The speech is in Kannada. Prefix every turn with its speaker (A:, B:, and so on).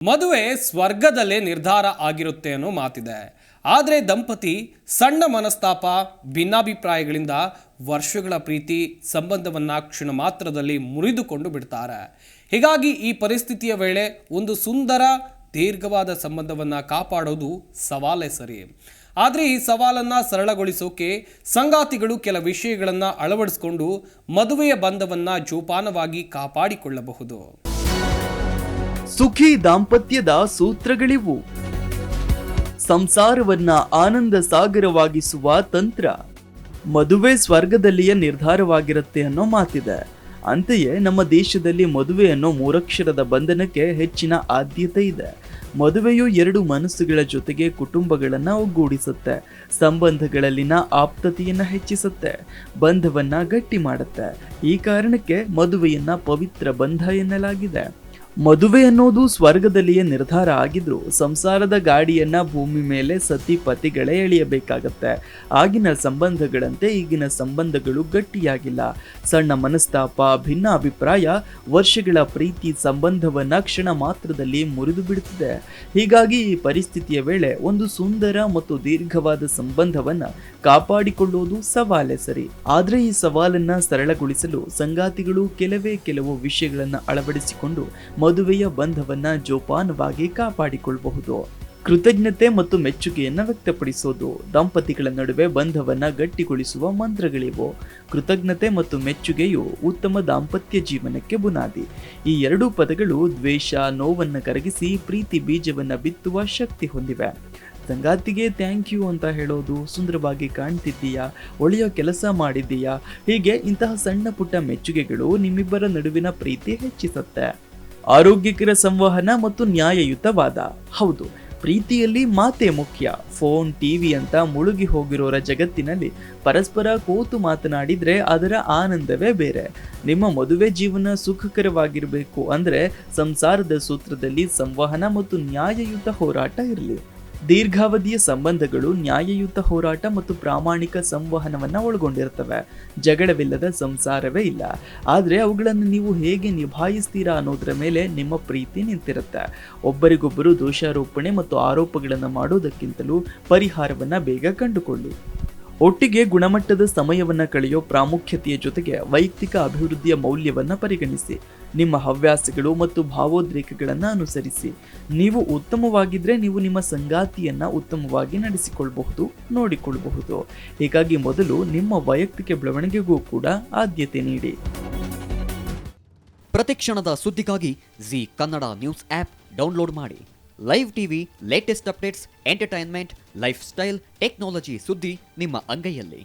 A: ಮದುವೆ ಸ್ವರ್ಗದಲ್ಲೇ ನಿರ್ಧಾರ ಆಗಿರುತ್ತೆ ಅನ್ನೋ ಮಾತಿದೆ. ಆದರೆ ದಂಪತಿ ಸಣ್ಣ ಮನಸ್ತಾಪ, ಭಿನ್ನಾಭಿಪ್ರಾಯಗಳಿಂದ ವರ್ಷಗಳ ಪ್ರೀತಿ ಸಂಬಂಧವನ್ನ ಕ್ಷಣ ಮಾತ್ರದಲ್ಲಿ ಮುರಿದುಕೊಂಡು ಬಿಡ್ತಾರೆ. ಹೀಗಾಗಿ ಈ ಪರಿಸ್ಥಿತಿಯ ವೇಳೆ ಒಂದು ಸುಂದರ ದೀರ್ಘವಾದ ಸಂಬಂಧವನ್ನ ಕಾಪಾಡೋದು ಸವಾಲೇ ಸರಿ. ಆದರೆ ಈ ಸವಾಲನ್ನ ಸರಳಗೊಳಿಸೋಕೆ ಸಂಗಾತಿಗಳು ಕೆಲ ವಿಷಯಗಳನ್ನ ಅಳವಡಿಸಿಕೊಂಡು ಮದುವೆಯ ಬಂಧವನ್ನ ಜೋಪಾನವಾಗಿ ಕಾಪಾಡಿಕೊಳ್ಳಬಹುದು.
B: ಸುಖಿ ದಾಂಪತ್ಯದ ಸೂತ್ರಗಳಿವು. ಸಂಸಾರವನ್ನ ಆನಂದ ಸಾಗರವಾಗಿಸುವ ತಂತ್ರ. ಮದುವೆ ಸ್ವರ್ಗದಲ್ಲಿಯ ನಿರ್ಧಾರವಾಗಿರುತ್ತೆ ಅನ್ನೋ ಮಾತಿದೆ. ಅಂತೆಯೇ ನಮ್ಮ ದೇಶದಲ್ಲಿ ಮದುವೆ ಅನ್ನೋ ಮೂರಕ್ಷರದ ಬಂಧನಕ್ಕೆ ಹೆಚ್ಚಿನ ಆದ್ಯತೆ ಇದೆ. ಮದುವೆಯು ಎರಡು ಮನಸ್ಸುಗಳ ಜೊತೆಗೆ ಕುಟುಂಬಗಳನ್ನ ಒಗ್ಗೂಡಿಸುತ್ತೆ, ಸಂಬಂಧಗಳಲ್ಲಿನ ಆಪ್ತತೆಯನ್ನ ಹೆಚ್ಚಿಸುತ್ತೆ, ಬಂಧವನ್ನ ಗಟ್ಟಿ ಮಾಡುತ್ತೆ. ಈ ಕಾರಣಕ್ಕೆ ಮದುವೆಯನ್ನ ಪವಿತ್ರ ಬಂಧ ಎನ್ನಲಾಗಿದೆ. ಮದುವೆ ಅನ್ನೋದು ಸ್ವರ್ಗದಲ್ಲಿಯೇ ನಿರ್ಧಾರ ಆಗಿದ್ರು ಸಂಸಾರದ ಗಾಡಿಯನ್ನ ಭೂಮಿ ಮೇಲೆ ಸತಿ ಪತಿಗಳೇ ಎಳೆಯಬೇಕಾಗತ್ತೆ. ಆಗಿನ ಸಂಬಂಧಗಳಂತೆ ಈಗಿನ ಸಂಬಂಧಗಳು ಗಟ್ಟಿಯಾಗಿಲ್ಲ. ಸಣ್ಣ ಮನಸ್ತಾಪ, ಭಿನ್ನ ಅಭಿಪ್ರಾಯ ವರ್ಷಗಳ ಪ್ರೀತಿ ಸಂಬಂಧವನ್ನ ಕ್ಷಣ ಮಾತ್ರದಲ್ಲಿ ಮುರಿದು ಬಿಡುತ್ತಿದೆ. ಹೀಗಾಗಿ ಈ ಪರಿಸ್ಥಿತಿಯ ವೇಳೆ ಒಂದು ಸುಂದರ ಮತ್ತು ದೀರ್ಘವಾದ ಸಂಬಂಧವನ್ನ ಕಾಪಾಡಿಕೊಳ್ಳುವುದು ಸವಾಲೇ ಸರಿ. ಆದ್ರೆ ಈ ಸವಾಲನ್ನ ಸರಳಗೊಳಿಸಲು ಸಂಗಾತಿಗಳು ಕೆಲವು ವಿಷಯಗಳನ್ನ ಅಳವಡಿಸಿಕೊಂಡು ಮದುವೆಯ ಬಂಧವನ್ನ ಜೋಪಾನವಾಗಿ ಕಾಪಾಡಿಕೊಳ್ಳಬಹುದು. ಕೃತಜ್ಞತೆ ಮತ್ತು ಮೆಚ್ಚುಗೆಯನ್ನ ವ್ಯಕ್ತಪಡಿಸೋದು. ದಂಪತಿಗಳ ನಡುವೆ ಬಂಧವನ್ನ ಗಟ್ಟಿಗೊಳಿಸುವ ಮಂತ್ರಗಳಿವು. ಕೃತಜ್ಞತೆ ಮತ್ತು ಮೆಚ್ಚುಗೆಯು ಉತ್ತಮ ದಾಂಪತ್ಯ ಜೀವನಕ್ಕೆ ಬುನಾದಿ. ಈ ಎರಡೂ ಪದಗಳು ದ್ವೇಷ, ನೋವನ್ನ ಕರಗಿಸಿ ಪ್ರೀತಿ ಬೀಜವನ್ನ ಬಿತ್ತುವ ಶಕ್ತಿ ಹೊಂದಿವೆ. ಸಂಗಾತಿಗೆ ಥ್ಯಾಂಕ್ ಯು ಅಂತ ಹೇಳೋದು, ಸುಂದರವಾಗಿ ಕಾಣ್ತಿದ್ದೀಯಾ, ಒಳ್ಳೆಯ ಕೆಲಸ ಮಾಡಿದ್ದೀಯಾ, ಹೀಗೆ ಇಂತಹ ಸಣ್ಣ ಪುಟ್ಟ ಮೆಚ್ಚುಗೆಗಳು ನಿಮ್ಮಿಬ್ಬರ ನಡುವಿನ ಪ್ರೀತಿ ಹೆಚ್ಚಿಸುತ್ತೆ. ಆರೋಗ್ಯಕರ ಸಂವಹನ ಮತ್ತು ನ್ಯಾಯಯುತವಾದ. ಹೌದು, ಪ್ರೀತಿಯಲ್ಲಿ ಮಾತೇ ಮುಖ್ಯ. ಫೋನ್, ಟಿವಿ ಅಂತ ಮುಳುಗಿ ಹೋಗಿರೋರ ಜಗತ್ತಿನಲ್ಲಿ ಪರಸ್ಪರ ಕೂತು ಮಾತನಾಡಿದ್ರೆ ಅದರ ಆನಂದವೇ ಬೇರೆ. ನಿಮ್ಮ ಮದುವೆ ಜೀವನ ಸುಖಕರವಾಗಿರಬೇಕು ಅಂದ್ರೆ ಸಂಸಾರದ ಸೂತ್ರದಲ್ಲಿ ಸಂವಹನ ಮತ್ತು ನ್ಯಾಯಯುತ ಹೋರಾಟ ಇರಲಿ. ದೀರ್ಘಾವಧಿಯ ಸಂಬಂಧಗಳು ನ್ಯಾಯಯುತ ಹೋರಾಟ ಮತ್ತು ಪ್ರಾಮಾಣಿಕ ಸಂವಹನವನ್ನ ಒಳಗೊಂಡಿರ್ತವೆ. ಜಗಳವಿಲ್ಲದ ಸಂಸಾರವೇ ಇಲ್ಲ. ಆದರೆ ಅವುಗಳನ್ನು ನೀವು ಹೇಗೆ ನಿಭಾಯಿಸ್ತೀರಾ ಅನ್ನೋದರ ಮೇಲೆ ನಿಮ್ಮ ಪ್ರೀತಿ ನಿಂತಿರುತ್ತೆ. ಒಬ್ಬರಿಗೊಬ್ಬರು ದೋಷಾರೋಪಣೆ ಮತ್ತು ಆರೋಪಗಳನ್ನು ಮಾಡೋದಕ್ಕಿಂತಲೂ ಪರಿಹಾರವನ್ನ ಬೇಗ ಕಂಡುಕೊಳ್ಳಿ. ಒಟ್ಟಿಗೆ ಗುಣಮಟ್ಟದ ಸಮಯವನ್ನ ಕಳೆಯೋ ಪ್ರಾಮುಖ್ಯತೆಯ ಜೊತೆಗೆ ವೈಯಕ್ತಿಕ ಅಭಿವೃದ್ಧಿಯ ಮೌಲ್ಯವನ್ನ ಪರಿಗಣಿಸಿ. ನಿಮ್ಮ ಹವ್ಯಾಸಗಳು ಮತ್ತು ಭಾವೋದ್ರೇಕಗಳನ್ನು ಅನುಸರಿಸಿ. ನೀವು ಉತ್ತಮವಾಗಿದ್ರೆ ನೀವು ನಿಮ್ಮ ಸಂಗಾತಿಯನ್ನ ಉತ್ತಮವಾಗಿ ನಡೆಸಿಕೊಳ್ಳಬಹುದು, ನೋಡಿಕೊಳ್ಳಬಹುದು. ಹೀಗಾಗಿ ಮೊದಲು ನಿಮ್ಮ ವೈಯಕ್ತಿಕ ಬೆಳವಣಿಗೆಗೂ ಕೂಡ ಆದ್ಯತೆ ನೀಡಿ.
C: ಪ್ರತಿಕ್ಷಣದ ಸುದ್ದಿಗಾಗಿ Zee Kannada news app download ಮಾಡಿ. Live TV, latest updates, entertainment, lifestyle, technology ಸುದ್ದಿ ನಿಮ್ಮ ಅಂಗೈಯಲ್ಲಿ.